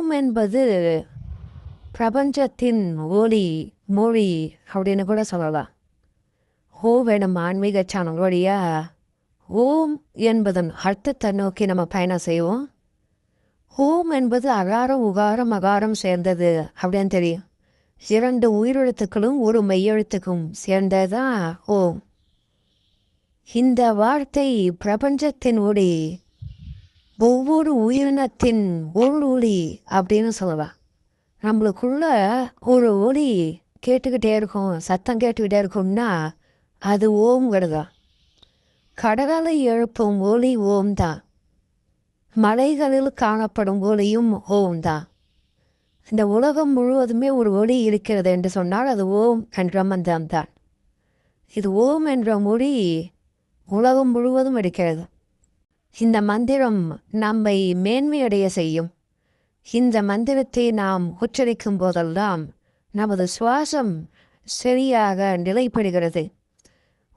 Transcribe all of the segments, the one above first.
ஓம் என்பது பிரபஞ்சத்தின் ஒளி மொழி அப்படின்னு கூட சொல்லலாம். வேணும் ஆன்மீக சேனல் வழியாக ஓம் என்பதன் அர்த்தத்தை நோக்கி நம்ம பயணம் செய்வோம். ஓம் என்பது அகாரம் உகாரம் அகாரம் சேர்ந்தது அப்படின்னு தெரியும். 2 உயிரெழுத்துக்களும் ஒரு மெய்யெழுத்துக்கும் சேர்ந்ததுதான் ஓம். இந்த வார்த்தை பிரபஞ்சத்தின் ஒளி, ஒவ்வொரு உயிரினத்தின் ஒளி அப்படின்னு சொல்லலாம். நம்மளுக்குள்ள ஒரு ஒளி கேட்டுக்கிட்டே இருக்கும், சத்தம் கேட்டுக்கிட்டே இருக்கும்னா அது ஓம்ங்கிறதா. கடலை எழுப்பும் ஒளி ஓம் தான். மலைகளில் காணப்படும் ஒளியும் ஓம் தான். இந்த உலகம் முழுவதுமே ஒரு ஒளி இருக்கிறது என்று சொன்னால் அது ஓம் என்ற மந்திரம் தான். இது ஓம் என்ற மொழி உலகம் முழுவதும் இருக்கிறது. இந்த மந்திரம் நம்மை மேன்மையடைய செய்யும். இந்த மந்திரத்தை நாம் உச்சரிக்கும் போதெல்லாம் நமது சுவாசம் சரியாக நிலைப்படுகிறது.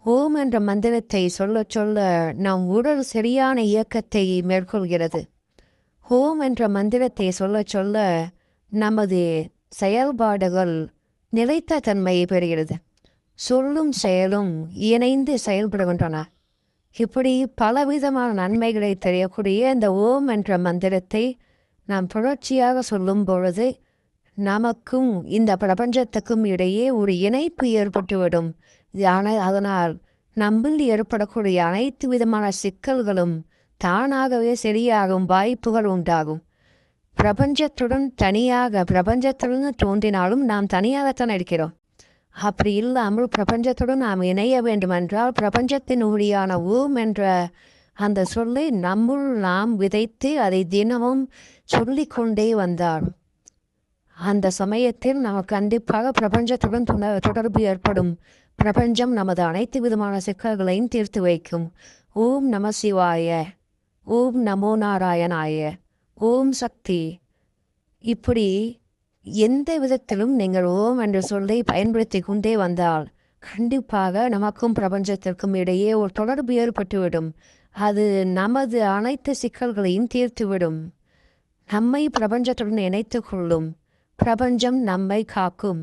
ஓம் என்ற மந்திரத்தை சொல்ல சொல்ல நம் உடல் சரியான இயக்கத்தை மேற்கொள்கிறது. ஓம் என்ற மந்திரத்தை சொல்ல சொல்ல நமது செயல்பாடுகள் நிலைத்த தன்மையை பெறுகிறது. சொல்லும் செயலும் இணைந்து செயல்படுகின்றன. இப்படி பலவிதமான நன்மைகளை தெரியக்கூடிய இந்த ஓம் என்ற மந்திரத்தை நாம் புரட்சியாக சொல்லும் பொழுது நமக்கும் இந்த பிரபஞ்சத்துக்கும் இடையே ஒரு இணைப்பு ஏற்பட்டுவிடும். அதனால் நம்மில் ஏற்படக்கூடிய அனைத்து விதமான சிக்கல்களும் தானாகவே சரியாகும் வாய்ப்புகள் உண்டாகும். பிரபஞ்சத்துடன் தோன்றினாலும் நாம் தனியாகத்தான் இருக்கிறோம். அப்படி இல்லாமல் பிரபஞ்சத்துடன் நாம் இணைய வேண்டுமென்றால் பிரபஞ்சத்தின் ஒளியான ஓம் என்ற அந்த சொல்லை நம்முள் நாம் விதைத்து அதை தினமும் சொல்லிக்கொண்டே வந்தார் அந்த சமயத்தில் நமக்கு கண்டிப்பாக பிரபஞ்சத்துடன் தொடர்பு ஏற்படும். பிரபஞ்சம் நமது அனைத்து விதமான சிக்கல்களையும் தீர்த்து வைக்கும். ஓம் நம சிவாய, ஓம் நமோ நாராயணாய, ஓம் சக்தி. இப்படி எந்த விதத்திலும் நீங்கள் ஓம் என்ற சொல்லை பயன்படுத்தி கொண்டே வந்தால் கண்டிப்பாக நமக்கும் பிரபஞ்சத்திற்கும் இடையே ஒரு தொடர்பு ஏற்பட்டுவிடும். அது நமது அனைத்து சிக்கல்களையும் தீர்த்துவிடும். நம்மை பிரபஞ்சத்துடன் இணைத்து கொள்ளும். பிரபஞ்சம் நம்மை காக்கும்.